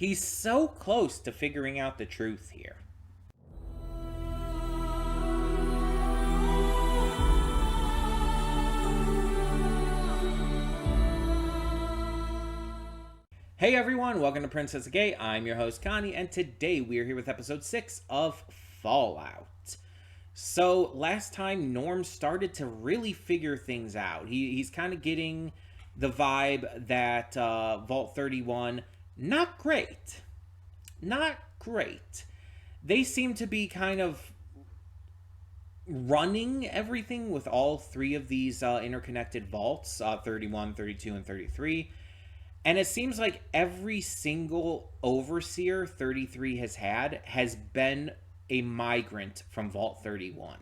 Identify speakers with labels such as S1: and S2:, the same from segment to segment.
S1: He's so close to figuring out the truth here. Hey everyone, welcome to Princess Gay. I'm your host Connie, and today we are here with episode 6 of Fallout. So last time Norm started to really figure things out. He's kind of getting the vibe that Vault 31, not great. They seem to be kind of running everything with all three of these interconnected vaults, 31, 32, and 33. And it seems like every single overseer 33 has been a migrant from Vault 31,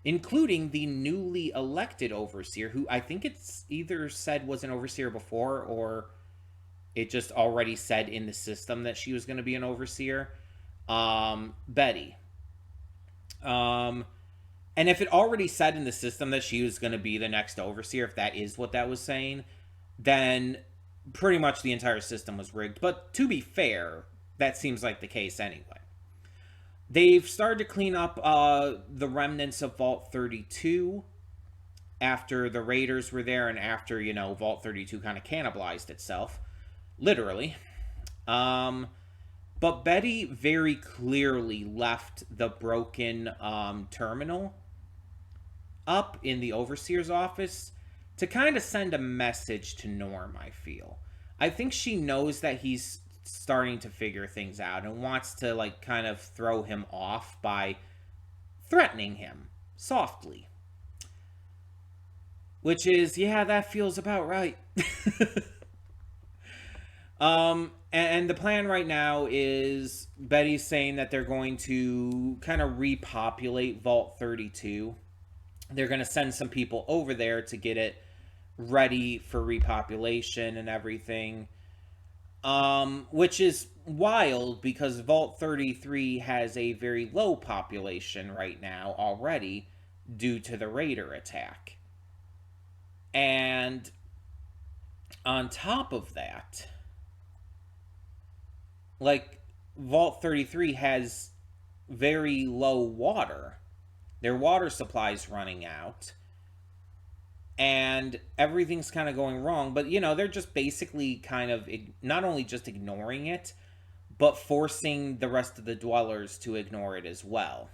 S1: including the newly elected overseer, who I think it's either said was an overseer before, or it just already said in the system that she was going to be an overseer, Betty. And if it already said in the system that she was going to be the next overseer, if that is what that was saying, then pretty much the entire system was rigged. But to be fair, that seems like the case anyway. They've started to clean up the remnants of Vault 32 after the Raiders were there and after, Vault 32 kind of cannibalized itself. Literally. But Betty very clearly left the broken terminal up in the Overseer's office to kind of send a message to Norm, I feel. I think she knows that he's starting to figure things out and wants to, kind of throw him off by threatening him softly. Which is, yeah, that feels about right. And the plan right now is Betty's saying that they're going to kind of repopulate Vault 32. They're going to send some people over there to get it ready for repopulation and everything. Which is wild because Vault 33 has a very low population right now already due to the Raider attack. And on top of that, Vault 33 has very low water. Their water supply's running out. And everything's kind of going wrong. But, they're just basically kind of not only just ignoring it, but forcing the rest of the dwellers to ignore it as well.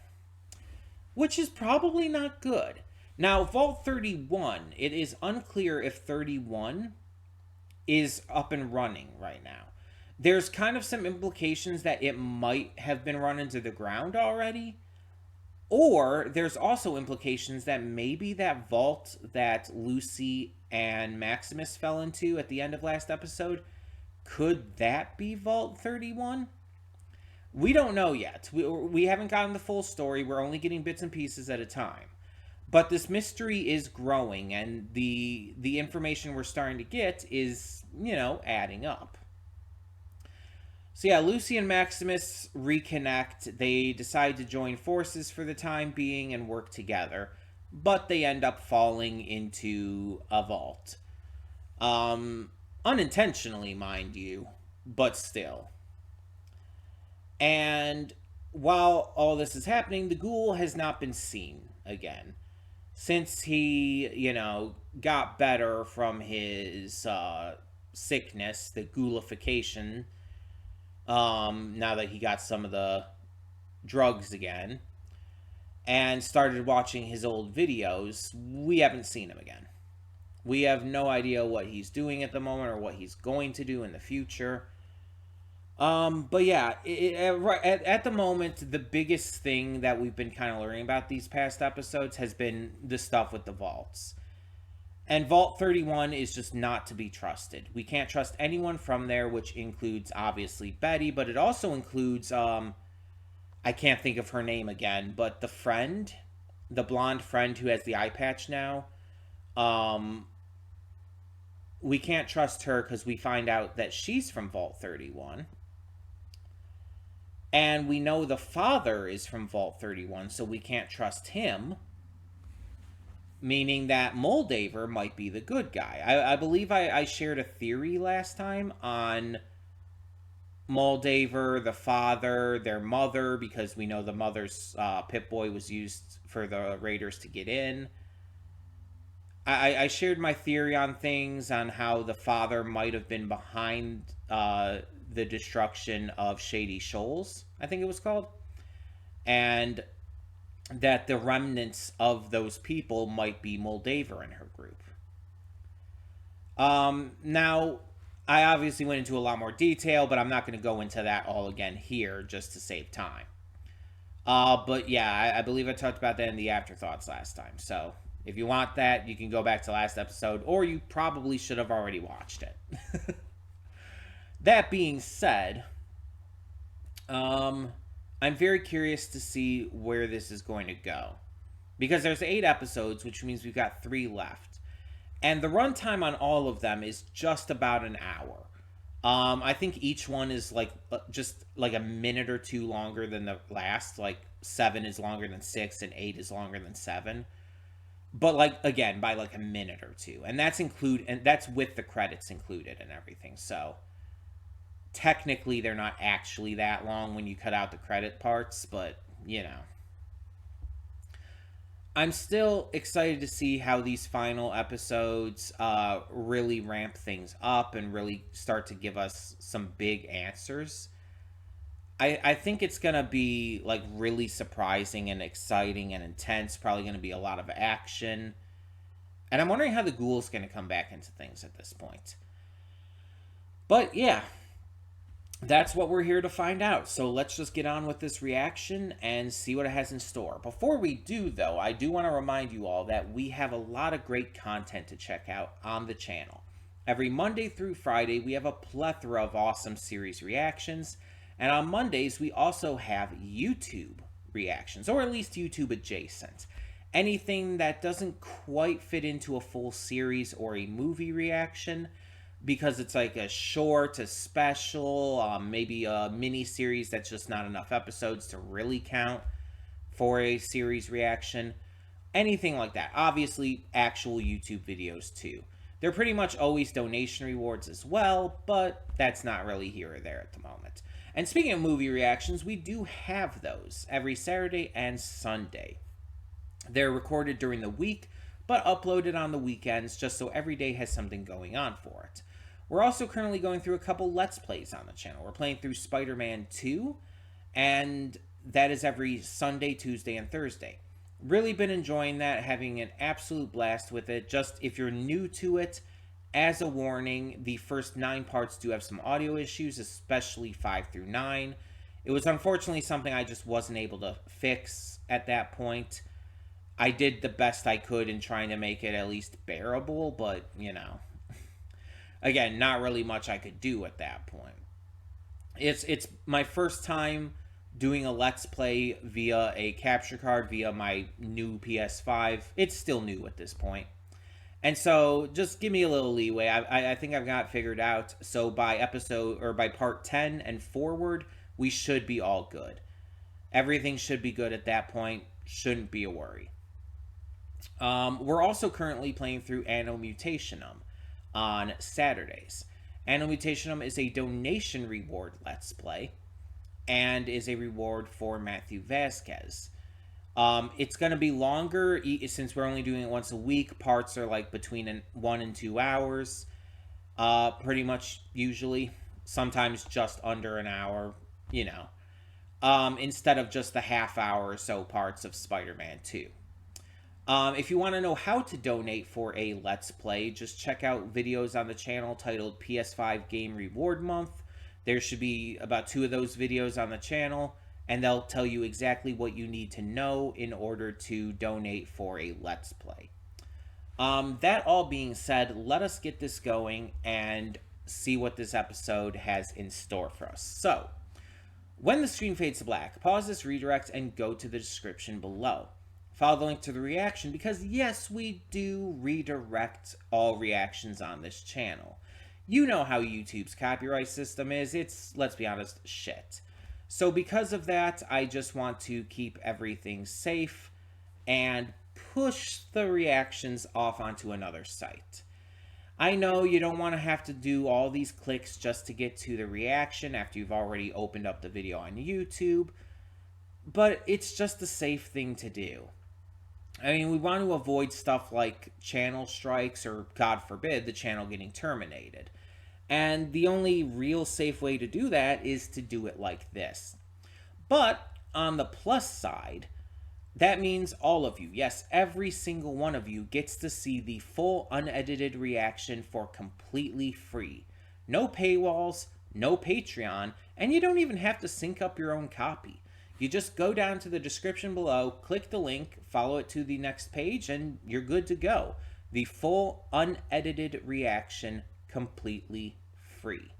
S1: Which is probably not good. Now, Vault 31, it is unclear if 31 is up and running right now. There's kind of some implications that it might have been run into the ground already. Or there's also implications that maybe that vault that Lucy and Maximus fell into at the end of last episode, could that be Vault 31? We don't know yet. We haven't gotten the full story. We're only getting bits and pieces at a time. But this mystery is growing, and the information we're starting to get is, adding up. So yeah, Lucy and Maximus reconnect. They decide to join forces for the time being and work together. But they end up falling into a vault. Unintentionally, mind you, but still. And while all this is happening, the ghoul has not been seen again. Since he, got better from his sickness, the ghoulification, now that he got some of the drugs again, and started watching his old videos, we haven't seen him again. We have no idea what he's doing at the moment or what he's going to do in the future. But yeah, at the moment, the biggest thing that we've been kind of learning about these past episodes has been the stuff with the vaults. And Vault 31 is just not to be trusted. We can't trust anyone from there, which includes, obviously, Betty, but it also includes, I can't think of her name again, but the friend, the blonde friend who has the eye patch now, we can't trust her because we find out that she's from Vault 31. And we know the father is from Vault 31, so we can't trust him. Meaning that Moldaver might be the good guy. I believe I shared a theory last time on Moldaver, the father, their mother, because we know the mother's Pip-Boy was used for the Raiders to get in. I shared my theory on things on how the father might have been behind the destruction of Shady Shoals, I think it was called, and that the remnants of those people might be Moldaver in her group. Now, I obviously went into a lot more detail, but I'm not going to go into that all again here just to save time. But yeah, I believe I talked about that in the afterthoughts last time. So if you want that, you can go back to last episode, or you probably should have already watched it. That being said, I'm very curious to see where this is going to go. Because there's 8 episodes, which means we've got 3 left. And the runtime on all of them is just about an hour. I think each one is like just like a minute or two longer than the last. Like 7 is longer than 6 and 8 is longer than 7. But like again, by like a minute or two. And that's with the credits included and everything. So technically they're not actually that long when you cut out the credit parts, but you know. I'm still excited to see how these final episodes really ramp things up and really start to give us some big answers. I think it's going to be like really surprising and exciting and intense. Probably going to be a lot of action. And I'm wondering how the ghoul's going to come back into things at this point. But yeah, that's what we're here to find out. So let's just get on with this reaction and see what it has in store. Before we do, though, I do want to remind you all that we have a lot of great content to check out on the channel. Every Monday through Friday, we have a plethora of awesome series reactions. And on Mondays, we also have YouTube reactions, or at least YouTube adjacent. Anything that doesn't quite fit into a full series or a movie reaction, because it's like a short, a special, maybe a mini series that's just not enough episodes to really count for a series reaction. Anything like that. Obviously, actual YouTube videos too. They're pretty much always donation rewards as well, but that's not really here or there at the moment. And speaking of movie reactions, we do have those every Saturday and Sunday. They're recorded during the week, but uploaded on the weekends just so every day has something going on for it. We're also currently going through a couple Let's Plays on the channel. We're playing through Spider-Man 2, and that is every Sunday, Tuesday, and Thursday. Really been enjoying that, having an absolute blast with it. Just if you're new to it, as a warning, the first 9 parts do have some audio issues, especially 5 through 9. It was unfortunately something I just wasn't able to fix at that point. I did the best I could in trying to make it at least bearable, but, you know. Again, not really much I could do at that point. It's my first time doing a Let's Play via a capture card, via my new PS5. It's still new at this point. And so, just give me a little leeway. I think I've got it figured out. So by episode, or by part 10 and forward, we should be all good. Everything should be good at that point. Shouldn't be a worry. We're also currently playing through Anno Mutationum on Saturdays. Anno Mutationum is a donation reward Let's Play, and is a reward for Matthew Vasquez. It's going to be longer since we're only doing it once a week. Parts are like between 1 and 2 hours, pretty much usually. Sometimes just under an hour, you know, instead of just the half hour or so parts of Spider-Man 2. If you want to know how to donate for a Let's Play, just check out videos on the channel titled PS5 Game Reward Month. There should be about 2 of those videos on the channel, and they'll tell you exactly what you need to know in order to donate for a Let's Play. That all being said, let us get this going and see what this episode has in store for us. So, when the screen fades to black, pause this redirect and go to the description below. Follow the link to the reaction because, yes, we do redirect all reactions on this channel. You know how YouTube's copyright system is. It's, let's be honest, shit. So because of that, I just want to keep everything safe and push the reactions off onto another site. I know you don't want to have to do all these clicks just to get to the reaction after you've already opened up the video on YouTube, but it's just a safe thing to do. I mean, we want to avoid stuff like channel strikes or, God forbid, the channel getting terminated. And the only real safe way to do that is to do it like this. But on the plus side, that means all of you, yes, every single one of you gets to see the full unedited reaction for completely free. No paywalls, no Patreon, and you don't even have to sync up your own copy. You just go down to the description below, click the link, follow it to the next page, and you're good to go. The full unedited reaction completely free.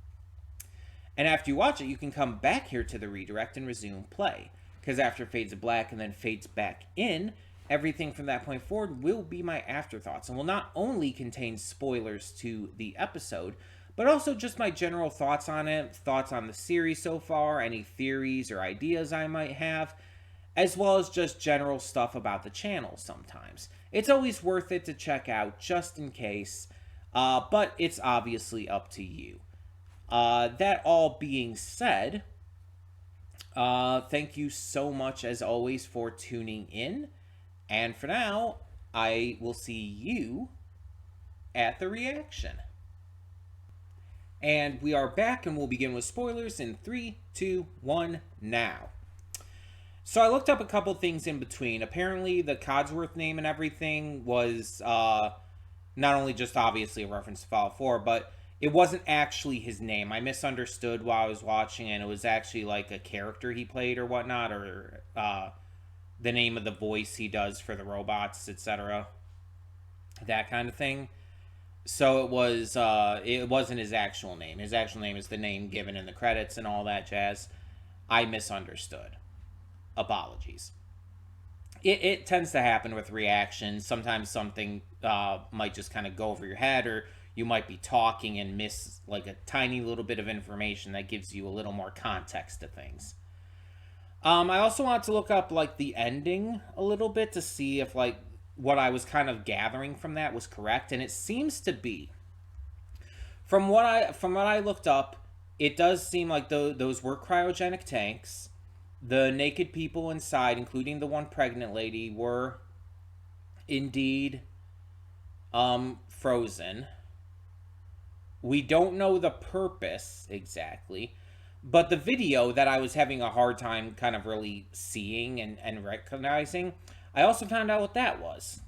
S1: And after you watch it, you can come back here to the redirect and resume play. Because after it fades to black and then fades back in, everything from that point forward will be my afterthoughts and will not only contain spoilers to the episode, but also just my general thoughts on it, thoughts on the series so far, any theories or ideas I might have, as well as just general stuff about the channel sometimes. It's always worth it to check out just in case, but it's obviously up to you. That all being said, thank you so much, as always, for tuning in. And for now, I will see you at the reaction. And we are back, and we'll begin with spoilers in 3, 2, 1, now. So I looked up a couple things in between. Apparently, the Codsworth name and everything was not only just obviously a reference to Fallout 4, but it wasn't actually his name. I misunderstood while I was watching, and it was actually like a character he played or whatnot, or the name of the voice he does for the robots, etc. That kind of thing. So it wasn't his actual name. His actual name is the name given in the credits and all that jazz. I misunderstood. Apologies. It tends to happen with reactions. Sometimes something might just kind of go over your head, or you might be talking and miss like a tiny little bit of information that gives you a little more context to things. I also wanted to look up like the ending a little bit to see if like what I was kind of gathering from that was correct, and it seems to be. From what I looked up, it does seem like those were cryogenic tanks. The naked people inside, including the one pregnant lady, were indeed frozen. We don't know the purpose exactly, but the video that I was having a hard time kind of really seeing and recognizing, I also found out what that was.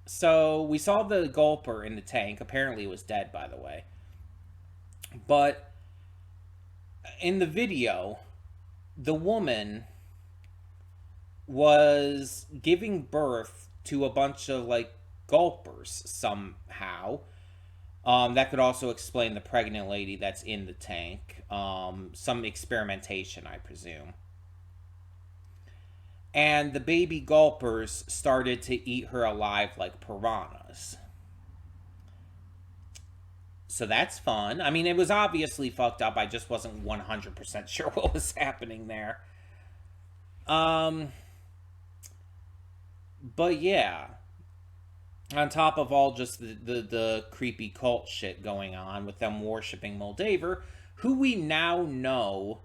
S1: So we saw the gulper in the tank. Apparently it was dead, by the way. But in the video, the woman was giving birth to a bunch of like gulpers somehow. That could also explain the pregnant lady that's in the tank. Some experimentation, I presume. And the baby gulpers started to eat her alive like piranhas. So that's fun. I mean, it was obviously fucked up. I just wasn't 100% sure what was happening there. But yeah. On top of all just the creepy cult shit going on with them worshipping Moldaver, who we now know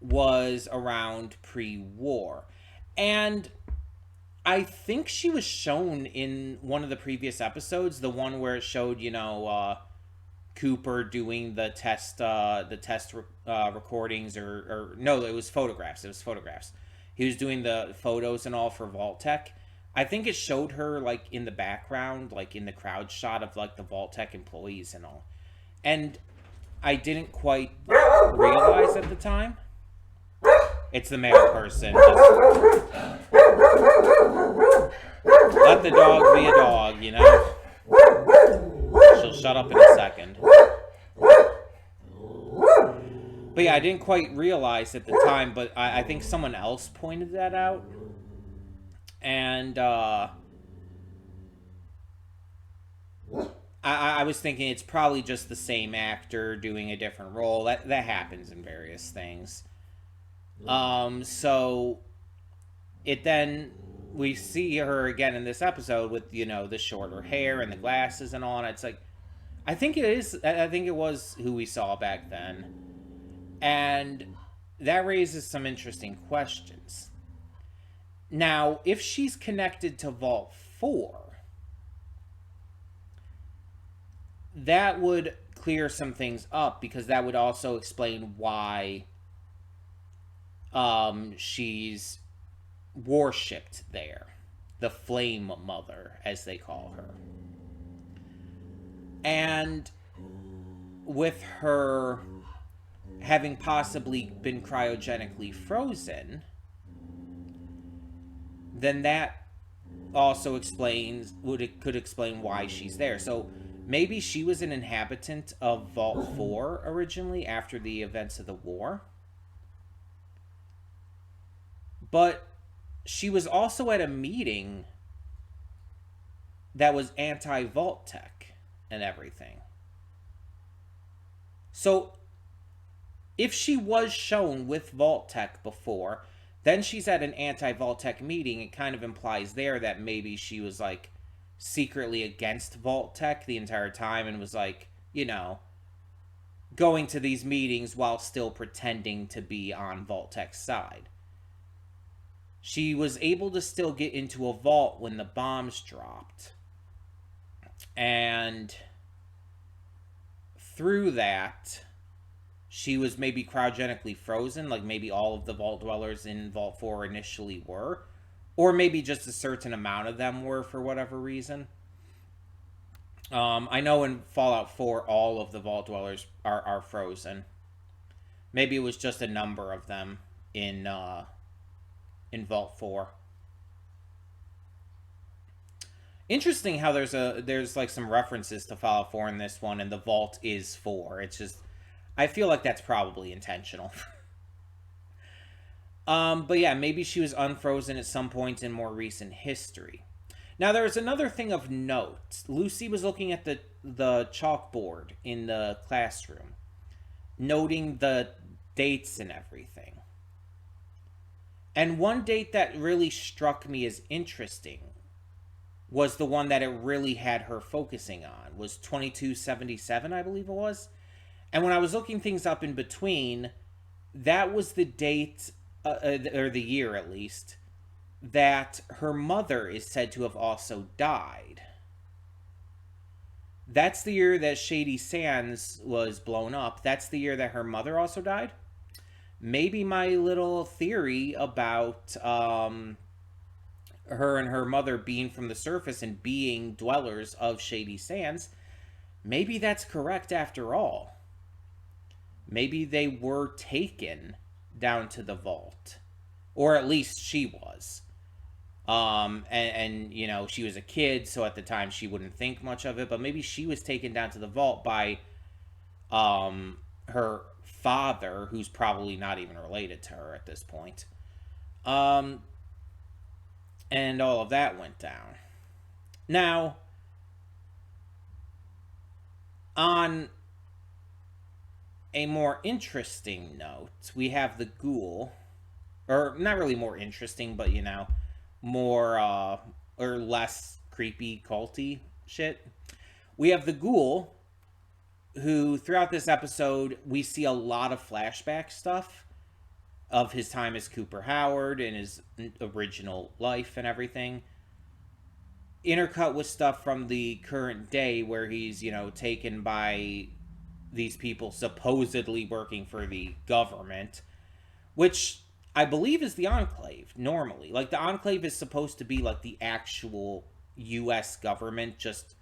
S1: was around pre-war. And I think she was shown in one of the previous episodes, the one where it showed, Cooper doing the test recordings, or no, it was photographs. He was doing the photos and all for Vault-Tec. I think it showed her, like, in the background, like, in the crowd shot of, like, the Vault-Tec employees and all. And I didn't quite realize at the time. It's the male person. Just let the dog be a dog, She'll shut up in a second. But yeah, I didn't quite realize at the time, but I think someone else pointed that out. And I was thinking it's probably just the same actor doing a different role. That happens in various things. So it then, we see her again in this episode with, the shorter hair and the glasses and all, and it's like, I think it is. I think it was who we saw back then, and that raises some interesting questions. Now, if she's connected to Vault 4, that would clear some things up because that would also explain why she's worshipped there. The Flame Mother, as they call her. And with her having possibly been cryogenically frozen, then that also could explain why she's there. So maybe she was an inhabitant of Vault 4 originally after the events of the war. But she was also at a meeting that was anti-Vault Tech and everything. So if she was shown with Vault Tech before, then she's at an anti-Vault Tech meeting. It kind of implies there that maybe she was like secretly against Vault Tech the entire time and was like, going to these meetings while still pretending to be on Vault Tech's side. She was able to still get into a vault when the bombs dropped. And through that, she was maybe cryogenically frozen, like maybe all of the vault dwellers in Vault 4 initially were. Or maybe just a certain amount of them were for whatever reason. I know in Fallout 4, all of the vault dwellers are frozen. Maybe it was just a number of them in Vault 4. Interesting how there's like some references to Fallout 4 in this one, and the vault is 4. It's just, I feel like that's probably intentional. But yeah, maybe she was unfrozen at some point in more recent history. Now there was another thing of note. Lucy was looking at the chalkboard in the classroom, noting the dates and everything. And one date that really struck me as interesting was the one that it really had her focusing on, was 2277, I believe it was. And when I was looking things up in between, that was the date, or the year at least, that her mother is said to have also died. That's the year that Shady Sands was blown up. That's the year that her mother also died. Maybe my little theory about her and her mother being from the surface and being dwellers of Shady Sands, maybe that's correct after all. Maybe they were taken down to the vault. Or at least she was. And she was a kid, so at the time she wouldn't think much of it, but maybe she was taken down to the vault by her father, who's probably not even related to her at this point. And all of that went down. Now, on a more interesting note, we have the ghoul, or not really more interesting, but more or less creepy culty shit. We have the ghoul, who throughout this episode we see a lot of flashback stuff of his time as Cooper Howard and his original life and everything, intercut with stuff from the current day where he's taken by these people supposedly working for the government, which I believe is the Enclave normally. Like, the Enclave is supposed to be like the actual US government, just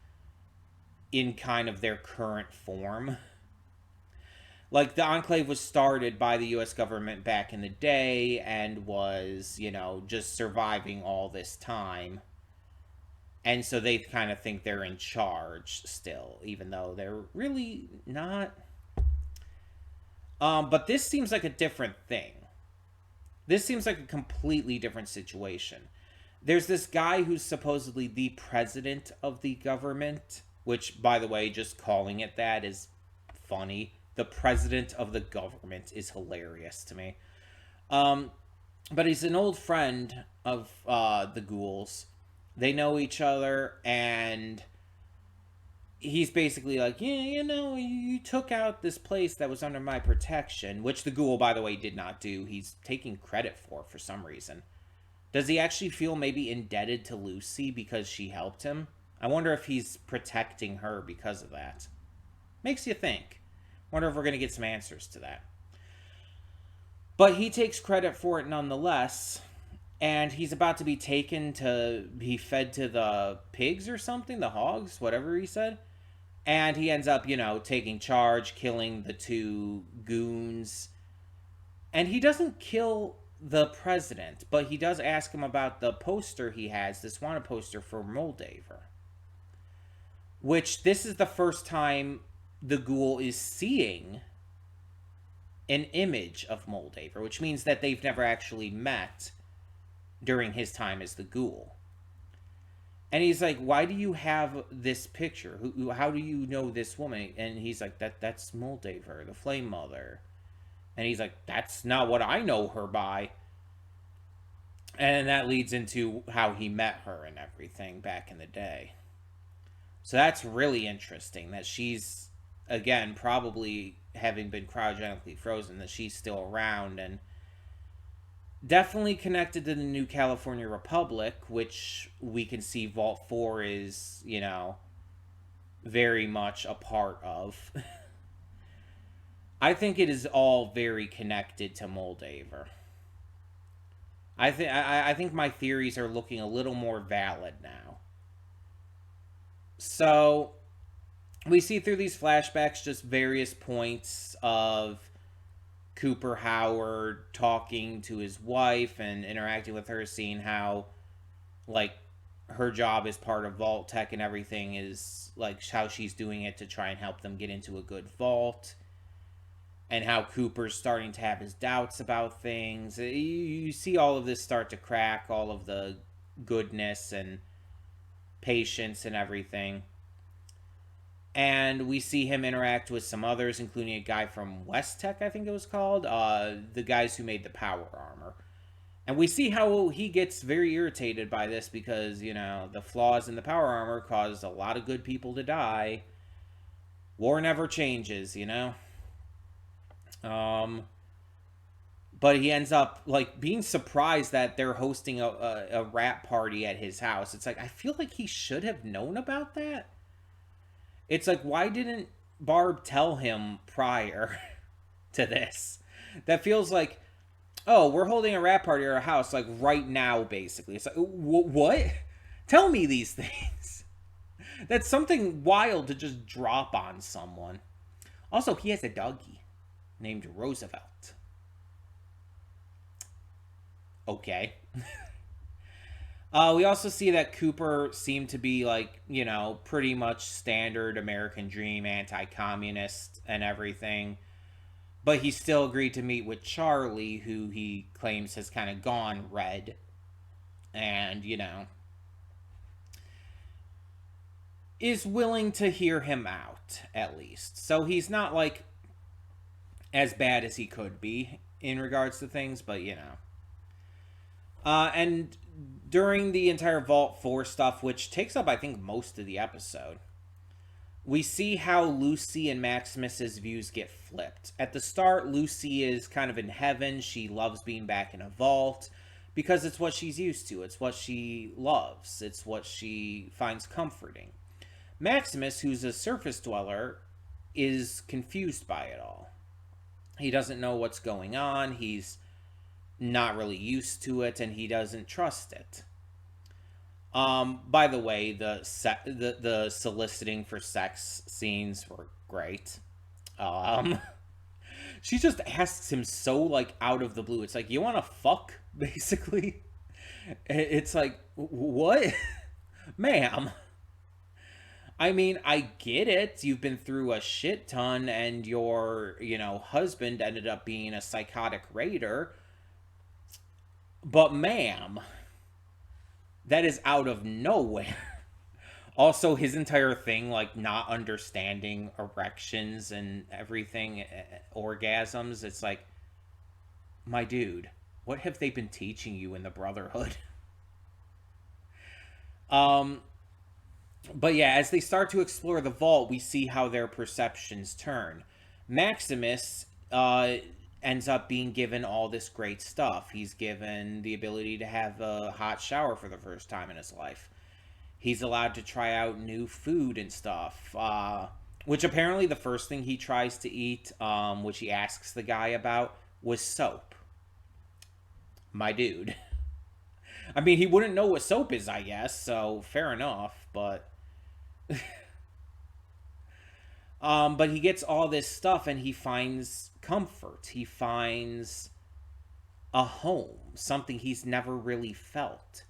S1: in kind of their current form. Like, the Enclave was started by the US government back in the day and was, just surviving all this time. And so they kind of think they're in charge still, even though they're really not. But this seems like a different thing. This seems like a completely different situation. There's this guy who's supposedly the president of the government, which, by the way, just calling it that is funny. The president of the government is hilarious to me. But he's an old friend of the ghouls. They know each other, and he's basically like, yeah, you took out this place that was under my protection, which the ghoul, by the way, did not do. He's taking credit for some reason. Does he actually feel maybe indebted to Lucy because she helped him? I wonder if he's protecting her because of that. Makes you think. Wonder if we're going to get some answers to that. But he takes credit for it nonetheless. And he's about to be taken to be fed to the pigs or something, the hogs, whatever he said. And he ends up, taking charge, killing the two goons. And he doesn't kill the president, but he does ask him about the poster he has, this wanted poster for Moldaver. Which this is the first time the ghoul is seeing an image of Moldaver, which means that they've never actually met during his time as the ghoul. And he's like, why do you have this picture? How do you know this woman? And he's like, that's Moldaver, the Flame Mother. And he's like, that's not what I know her by. And that leads into how he met her and everything back in the day. So that's really interesting that she's, again, probably having been cryogenically frozen, that she's still around and definitely connected to the New California Republic, which we can see Vault 4 is, very much a part of. I think it is all very connected to Moldaver. I think my theories are looking a little more valid now. So we see through these flashbacks just various points of Cooper Howard talking to his wife and interacting with her, seeing how, like, her job as part of Vault Tech and everything is, like, how she's doing it to try and help them get into a good vault. And how Cooper's starting to have his doubts about things. You see all of this start to crack, all of the goodness and patience and everything. And we see him interact with some others, including a guy from West Tech, I think it was called. The guys who made the power armor. And we see how he gets very irritated by this because, the flaws in the power armor caused a lot of good people to die. War never changes, But he ends up, like, being surprised that they're hosting a rap party at his house. It's like, I feel like he should have known about that. It's like, why didn't Barb tell him prior to this? That feels like, oh, we're holding a rap party at our house, like, right now, basically. It's like, what? Tell me these things. That's something wild to just drop on someone. Also, he has a doggy named Roosevelt. Okay. We also see that Cooper seemed to be, like, pretty much standard American dream, anti-communist and everything. But he still agreed to meet with Charlie, who he claims has kind of gone red. And, is willing to hear him out, at least. So he's not, like, as bad as he could be in regards to things, but, and during the entire Vault 4 stuff, which takes up, I think, most of the episode, we see how Lucy and Maximus's views get flipped. At the start, Lucy is kind of in heaven. She loves being back in a vault because it's what she's used to. It's what she loves. It's what she finds comforting. Maximus, who's a surface dweller, is confused by it all. He doesn't know what's going on. He's not really used to it, and he doesn't trust it. By the way, the soliciting for sex scenes were great. She just asks him so, like, out of the blue. It's like, you want to fuck, basically? It's like, what? Ma'am. I mean, I get it. You've been through a shit ton, and your, husband ended up being a psychotic raider. But, ma'am, that is out of nowhere. Also, his entire thing, like, not understanding erections and everything, orgasms, it's like, my dude, what have they been teaching you in the Brotherhood? But yeah, as they start to explore the vault, we see how their perceptions turn. Maximus ends up being given all this great stuff. He's given the ability to have a hot shower for the first time in his life. He's allowed to try out new food and stuff. Which apparently the first thing he tries to eat, which he asks the guy about, was soap. My dude. I mean, he wouldn't know what soap is, I guess, so fair enough, but he gets all this stuff and he finds comfort. He finds a home, something he's never really felt.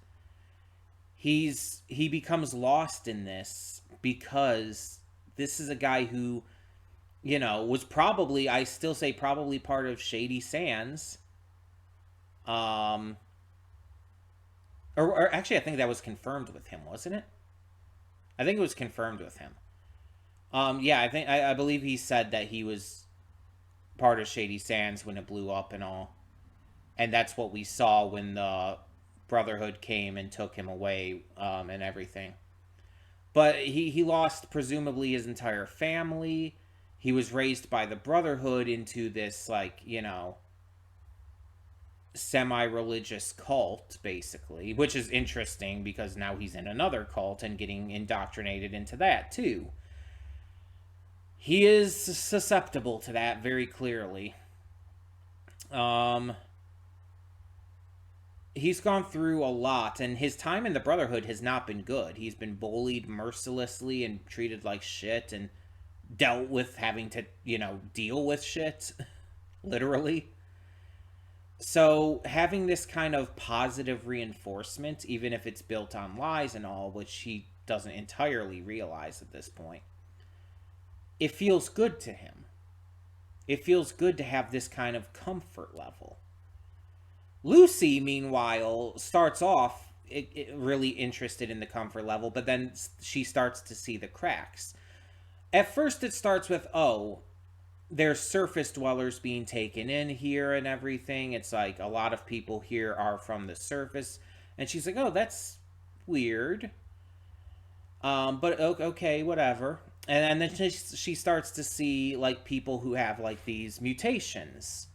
S1: He becomes lost in this because this is a guy who, was probably, I still say probably part of Shady Sands. Um or actually I think that was confirmed with him, wasn't it? I think it was confirmed with him. Yeah, I believe he said that he was part of Shady Sands when it blew up and all. And that's what we saw when the Brotherhood came and took him away, and everything. But he lost presumably his entire family. He was raised by the Brotherhood into this, like, semi-religious cult, basically, which is interesting because now he's in another cult and getting indoctrinated into that too. He is susceptible to that very clearly. Um, he's gone through a lot, and his time in the Brotherhood has not been good. He's been bullied mercilessly and treated like shit, and dealt with having to, deal with shit, literally. So having this kind of positive reinforcement, even if it's built on lies and all, which he doesn't entirely realize at this point, it feels good to him. It feels good to have this kind of comfort level. Lucy, meanwhile, starts off really interested in the comfort level, but then she starts to see the cracks. At first, it starts with, oh, there's surface dwellers being taken in here and everything. It's like a lot of people here are from the surface. And she's like, oh, that's weird. But okay, whatever. And then she starts to see like people who have like these mutations.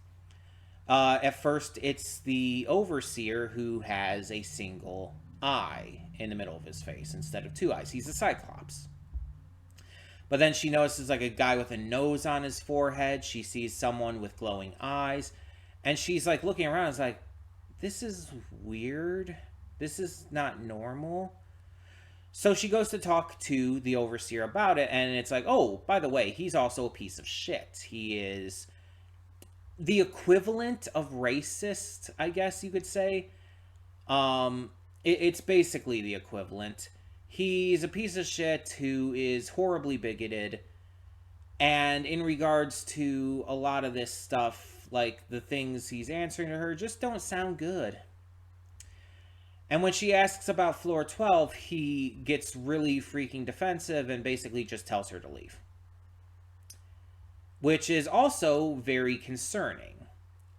S1: At first, it's the overseer who has a single eye in the middle of his face instead of two eyes. He's a cyclops. But then she notices like a guy with a nose on his forehead. She sees someone with glowing eyes. And she's like looking around and is like, this is weird. This is not normal. So she goes to talk to the overseer about it. And it's like, oh, by the way, he's also a piece of shit. He is the equivalent of racist, I guess you could say. It's basically the equivalent. He's a piece of shit who is horribly bigoted. And in regards to a lot of this stuff, like the things he's answering to her just don't sound good. And when she asks about floor 12, he gets really freaking defensive and basically just tells her to leave. Which is also very concerning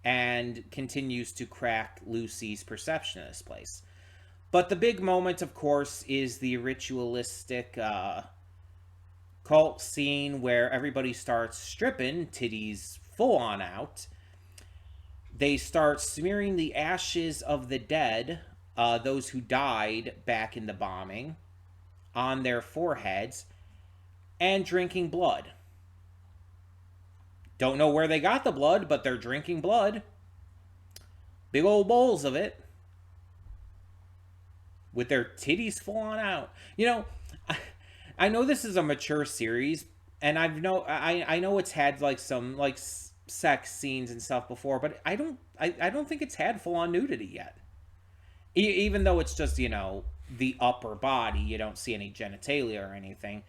S1: and continues to crack Lucy's perception of this place. But the big moment, of course, is the ritualistic cult scene where everybody starts stripping, titties full on out. They start smearing the ashes of the dead, those who died back in the bombing, on their foreheads, and drinking blood. Don't know where they got the blood, but they're drinking blood. Big old bowls of it. With their titties full on out. I know this is a mature series, and I know it's had like some like sex scenes and stuff before, but I don't think it's had full on nudity yet. Even though it's just, the upper body, you don't see any genitalia or anything.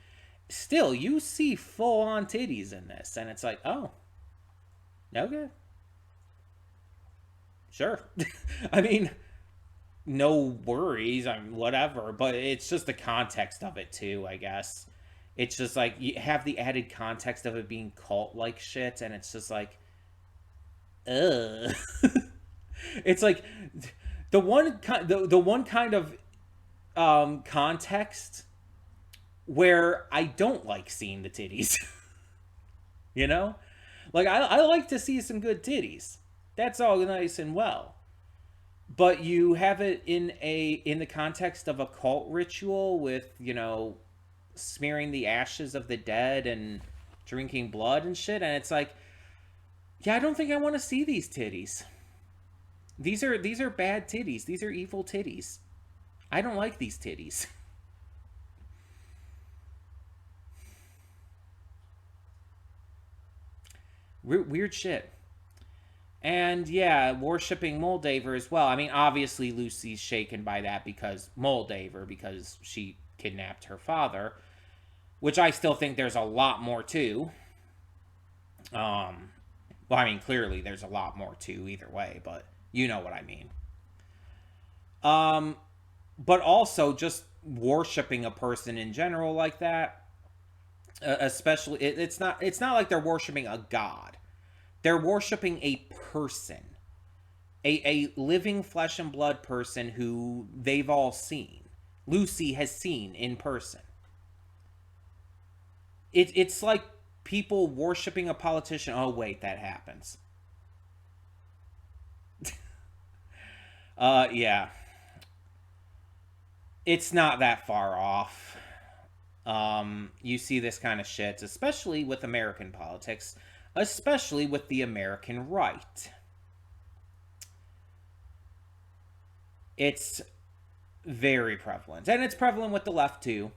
S1: Still, you see full on titties in this, and it's like, oh, okay, sure. I mean, no worries, whatever, but it's just the context of it too, I guess. It's just like you have the added context of it being cult like shit, and it's just like, ugh. It's like the one kind of context where I don't like seeing the titties. You know? Like, I like to see some good titties. That's all nice and well. But you have it in the context of a cult ritual with, smearing the ashes of the dead and drinking blood and shit, and it's like, yeah, I don't think I want to see these titties. These are bad titties. These are evil titties. I don't like these titties. Weird shit. And yeah, worshipping Moldaver as well. I mean, obviously Lucy's shaken by that because Moldaver, because she kidnapped her father, which I still think there's a lot more to. Well, I mean, clearly there's a lot more to either way, but you know what I mean. Um, but also just worshiping a person in general like that, especially it's not like they're worshiping a god. They're worshiping a person, a living flesh and blood person who they've all seen. Lucy has seen in person. It's like people worshiping a politician. Oh wait, that happens. Yeah, it's not that far off. You see this kind of shit, especially with American politics, especially with the American right. It's very prevalent, and it's prevalent with the left too.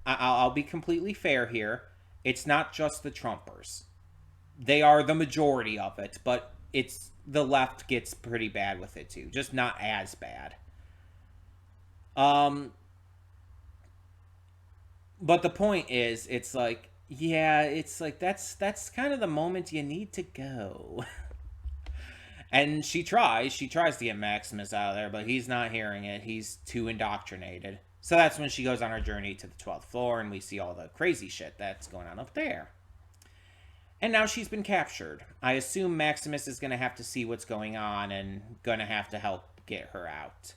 S1: I'll be completely fair here. It's not just the Trumpers; they are the majority of it, but it's the left gets pretty bad with it too, just not as bad. Um, but the point is, it's like, yeah, it's like that's kind of the moment you need to go. And she tries to get Maximus out of there, but he's not hearing it. He's too indoctrinated. So that's when she goes on her journey to the 12th floor, and we see all the crazy shit that's going on up there. And now she's been captured. I assume Maximus is going to have to see what's going on and going to have to help get her out.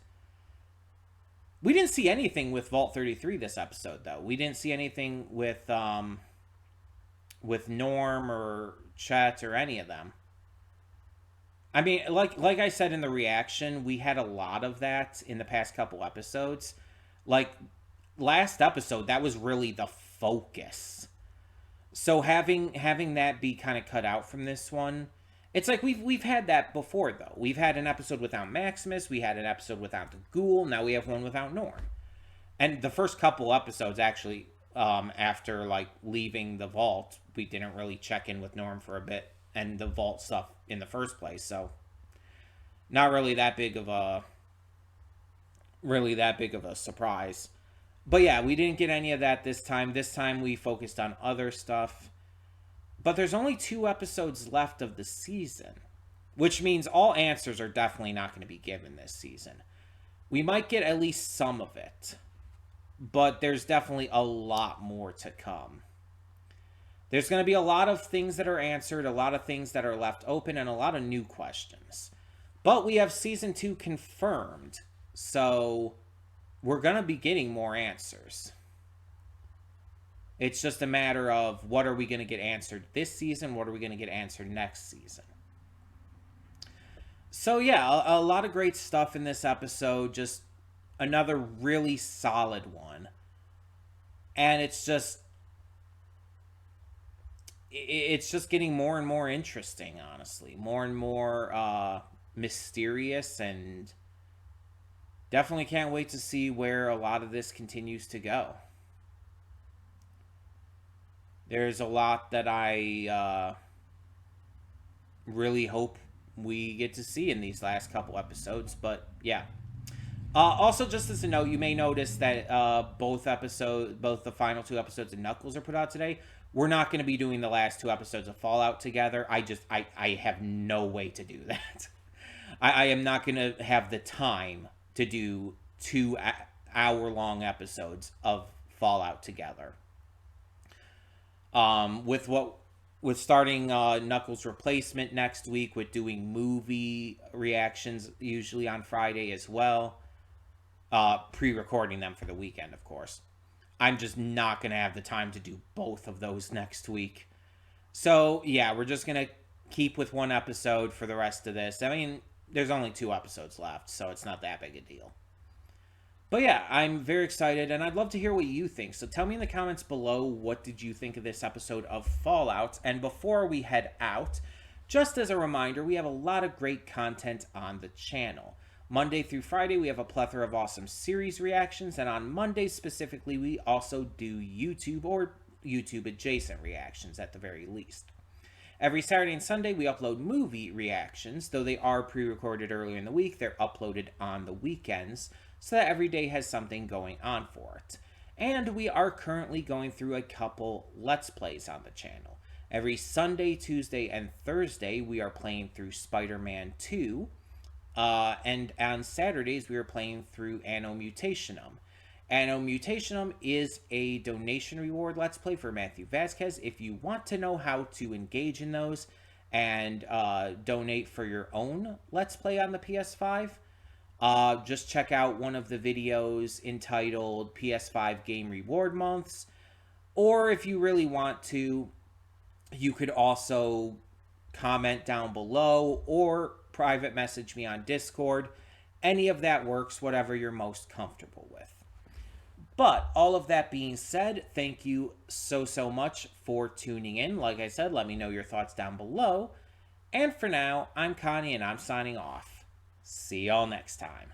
S1: We didn't see anything with Vault 33 this episode, though. We didn't see anything with Norm or Chet or any of them. I mean, like I said in the reaction, we had a lot of that in the past couple episodes. Like last episode, that was really the focus. So having that be kind of cut out from this one, it's like we've had that before though. We've had an episode without Maximus, we had an episode without the Ghoul, now we have one without Norm. And the first couple episodes actually, after like leaving the vault, we didn't really check in with Norm for a bit and the vault stuff in the first place. So not really that big of a surprise. But yeah, we didn't get any of that this time. This time we focused on other stuff. But there's only 2 episodes left of the season, which means all answers are definitely not going to be given this season. We might get at least some of it, but there's definitely a lot more to come. There's going to be a lot of things that are answered, a lot of things that are left open, and a lot of new questions. But we have season 2 confirmed, so we're going to be getting more answers. It's just a matter of what are we going to get answered this season, what are we going to get answered next season. So yeah, a lot of great stuff in this episode, just another really solid one. And it's just getting more and more interesting, honestly. More and more mysterious, and definitely can't wait to see where a lot of this continues to go. There's a lot that I really hope we get to see in these last couple episodes, but yeah. Also, just as a note, you may notice that both the final 2 episodes of Knuckles are put out today. We're not going to be doing the last 2 episodes of Fallout together. I have no way to do that. I am not going to have the time to do 2-hour-long episodes of Fallout together. With starting Knuckles' replacement next week, with doing movie reactions usually on Friday as well, pre-recording them for the weekend, of course. I'm just not going to have the time to do both of those next week. So, yeah, we're just going to keep with one episode for the rest of this. I mean, there's only 2 episodes left, so it's not that big a deal. But yeah, I'm very excited, and I'd love to hear what you think. So tell me in the comments below, what did you think of this episode of Fallout? And before we head out, just as a reminder, we have a lot of great content on the channel. Monday through Friday, we have a plethora of awesome series reactions, and on Mondays specifically, we also do YouTube or YouTube adjacent reactions at the very least. Every Saturday and Sunday, we upload movie reactions. Though they are pre-recorded earlier in the week, they're uploaded on the weekends, so that every day has something going on for it. And we are currently going through a couple Let's Plays on the channel. Every Sunday, Tuesday, and Thursday, we are playing through Spider-Man 2. And on Saturdays, we are playing through Anno Mutationum. Anno Mutationum is a donation reward Let's Play for Matthew Vasquez. If you want to know how to engage in those and donate for your own Let's Play on the PS5, just check out one of the videos entitled PS5 Game Reward Months. Or if you really want to, you could also comment down below or private message me on Discord. Any of that works, whatever you're most comfortable with. But all of that being said, thank you so much for tuning in. Like I said, let me know your thoughts down below. And for now, I'm Connie and I'm signing off. See y'all next time.